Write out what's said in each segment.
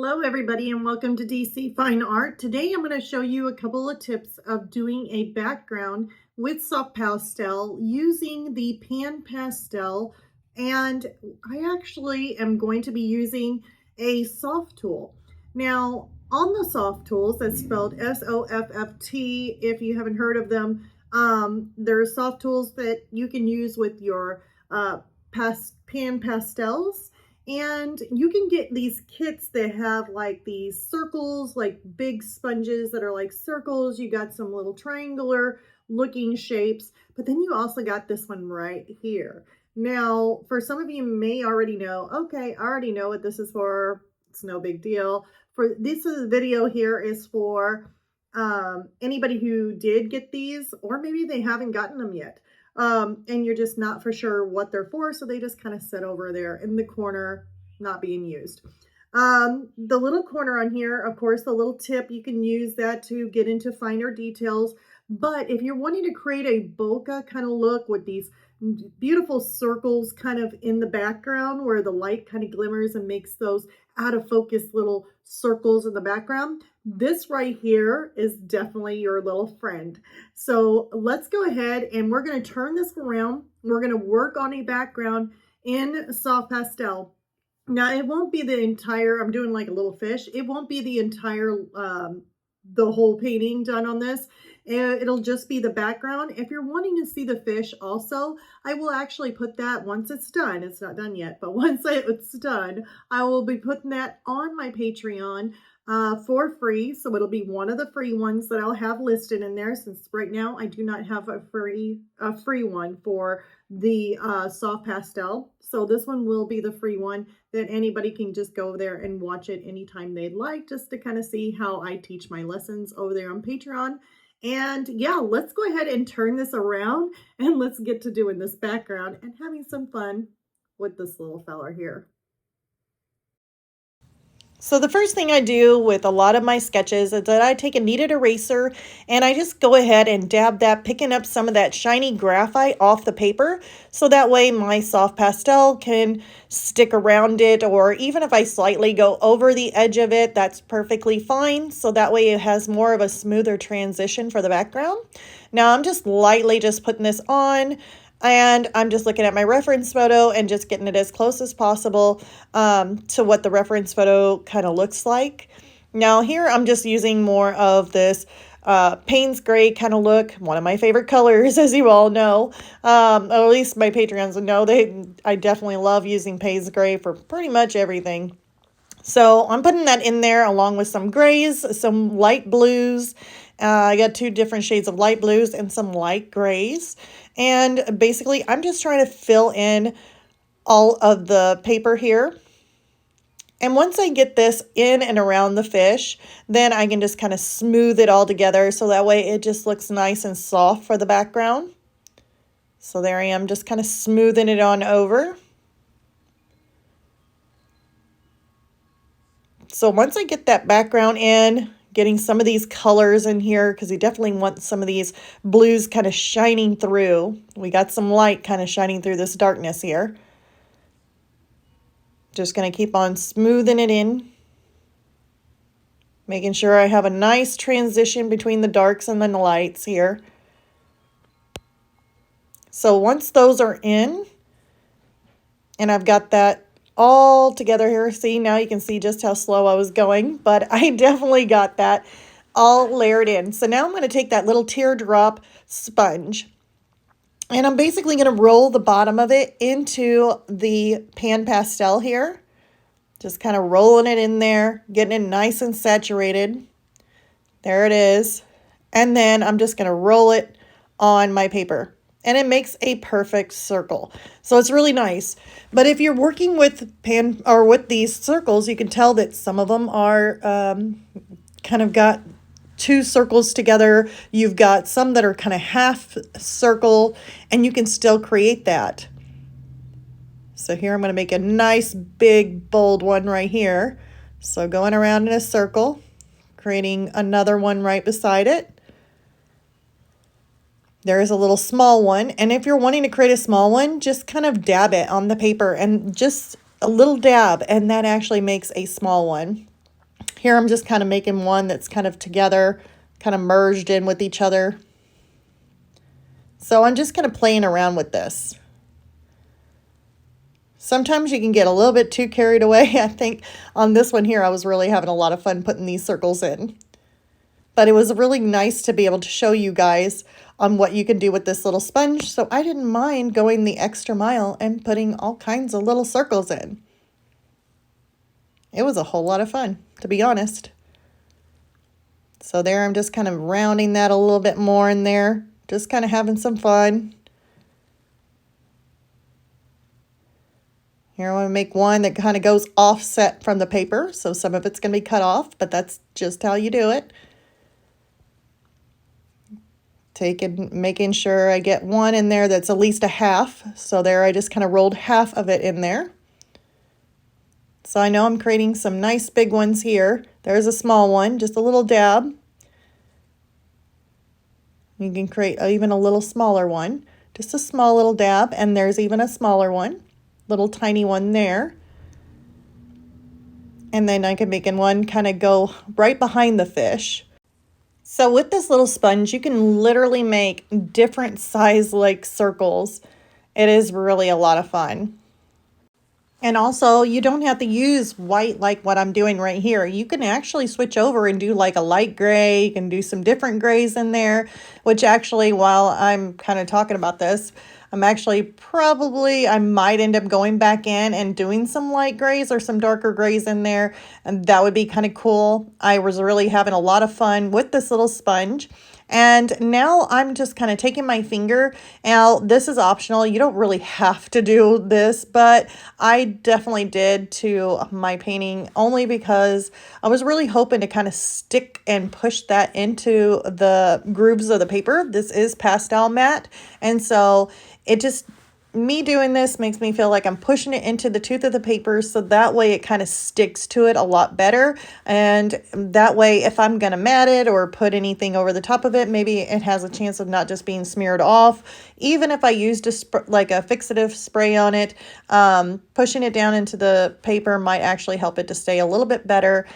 Hello everybody and welcome to DC Fine Art. Today I'm going to show you a couple of tips of doing a background with soft pastel using the pan pastel, and I actually am going to be using a Sofft tool. Now on the Sofft Tools, that's spelled S-O-F-F-T if you haven't heard of them, there are Sofft Tools that you can use with your pan pastels. And you can get these kits that have like these circles, like big sponges that are like circles. You got some little triangular looking shapes, but then you also got this one right here. Now, for some of you may already know, okay, I already know what this is for. It's no big deal. For this video here is for anybody who did get these, or maybe they haven't gotten them yet. And you're just not for sure what they're for, so they just kind of sit over there in the corner, not being used. The little corner on here, of course, the little tip, you can use that to get into finer details. But if you're wanting to create a bokeh kind of look with these beautiful circles kind of in the background where the light kind of glimmers and makes those out of focus little circles in the background, this right here is definitely your little friend. So let's go ahead and we're going to turn this around. We're going to work on a background in soft pastel. Now it won't be the entire, I'm doing like a little fish. It won't be the entire, the whole painting done on this. It'll just be the background. If you're wanting to see the fish also, I will actually put that once it's done. It's not done yet, but once it's done, I will be putting that on my Patreon for free. So it'll be one of the free ones that I'll have listed in there, since right now I do not have a free one for the soft pastel. So this one will be the free one that anybody can just go there and watch it anytime they'd like, just to kind of see how I teach my lessons over there on Patreon. And yeah, let's go ahead and turn this around and let's get to doing this background and having some fun with this little fella here. So the first thing I do with a lot of my sketches is that I take a kneaded eraser and I just go ahead and dab that, picking up some of that shiny graphite off the paper, so that way my soft pastel can stick around it, or even if I slightly go over the edge of it, that's perfectly fine. So that way it has more of a smoother transition for the background. Now I'm just lightly just putting this on, and I'm just looking at my reference photo and just getting it as close as possible to what the reference photo kind of looks like. Now here I'm just using more of this Payne's gray kind of look, one of my favorite colors, as you all know. Or at least my Patreons know. I definitely love using Payne's gray for pretty much everything. So I'm putting that in there along with some grays, some light blues. I got two different shades of light blues and some light grays. And basically, I'm just trying to fill in all of the paper here. And once I get this in and around the fish, then I can just kind of smooth it all together, so that way it just looks nice and soft for the background. So there I am, just kind of smoothing it on over. So once I get that background in, getting some of these colors in here, because you definitely want some of these blues kind of shining through. We got some light kind of shining through this darkness here. Just going to keep on smoothing it in, making sure I have a nice transition between the darks and then the lights here. So once those are in, and I've got that all together here, see, now you can see just how slow I was going, but I definitely got that all layered in. So now I'm going to take that little teardrop sponge, and I'm basically going to roll the bottom of it into the pan pastel here. Just kind of rolling it in there, getting it nice and saturated. There it is. And then I'm just going to roll it on my paper. And it makes a perfect circle. So it's really nice. But if you're working with with these circles, you can tell that some of them are kind of got two circles together. You've got some that are kind of half circle, and you can still create that. So here I'm going to make a nice big bold one right here. So going around in a circle, creating another one right beside it. There is a little small one, and if you're wanting to create a small one, just kind of dab it on the paper, and just a little dab, and that actually makes a small one. Here I'm just kind of making one that's kind of together, kind of merged in with each other. So I'm just kind of playing around with this. Sometimes you can get a little bit too carried away. I think on this one here, I was really having a lot of fun putting these circles in. But it was really nice to be able to show you guys on what you can do with this little sponge. So I didn't mind going the extra mile and putting all kinds of little circles in. It was a whole lot of fun, to be honest. So there, I'm just kind of rounding that a little bit more in there. Just kind of having some fun. Here I want to make one that kind of goes offset from the paper. So some of it's going to be cut off, but that's just how you do it. Making sure I get one in there that's at least a half. So there, I just kind of rolled half of it in there. So I know I'm creating some nice big ones here. There's a small one, just a little dab. You can create even a little smaller one, just a small little dab, and there's even a smaller one, little tiny one there. And then I can make one kind of go right behind the fish. So with this little sponge, you can literally make different size like circles. It is really a lot of fun. And also, you don't have to use white like what I'm doing right here. You can actually switch over and do like a light gray. You can do some different grays in there, which actually, while I'm kind of talking about this, I'm actually I might end up going back in and doing some light grays or some darker grays in there. And that would be kind of cool. I was really having a lot of fun with this little sponge. And now I'm just kind of taking my finger. Now, this is optional. You don't really have to do this, but I definitely did to my painting only because I was really hoping to kind of stick and push that into the grooves of the paper. This is Pastelmat, and so me doing this makes me feel like I'm pushing it into the tooth of the paper, so that way it kind of sticks to it a lot better. And that way, if I'm going to mat it or put anything over the top of it, maybe it has a chance of not just being smeared off. Even if I used like a fixative spray on it, pushing it down into the paper might actually help it to stay a little bit better.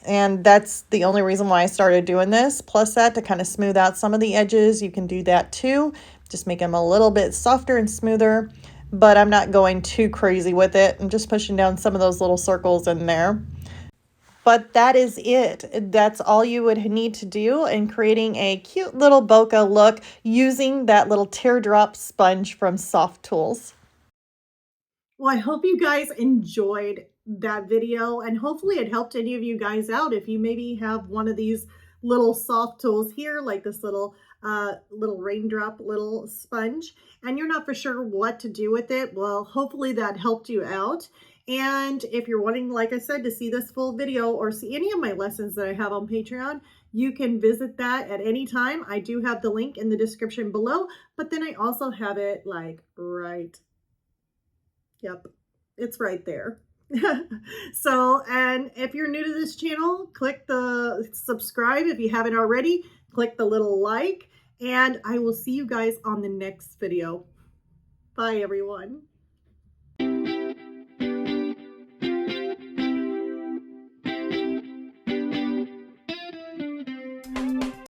And that's the only reason why I started doing this. Plus that, to kind of smooth out some of the edges, you can do that too. Just make them a little bit softer and smoother, but I'm not going too crazy with it. I'm just pushing down some of those little circles in there. But that is it. That's all you would need to do in creating a cute little bokeh look using that little teardrop sponge from Sofft Tools. Well, I hope you guys enjoyed that video, and hopefully it helped any of you guys out. If you maybe have one of these little Sofft Tools here, like this little raindrop little sponge, and you're not for sure what to do with it, well, hopefully that helped you out. And if you're wanting, like I said, to see this full video or see any of my lessons that I have on Patreon, you can visit that at any time. I do have the link in the description below, but then I also have it like right. Yep, it's right there. So, and if you're new to this channel, click the subscribe if you haven't already, click the little like, and I will see you guys on the next video. Bye, everyone.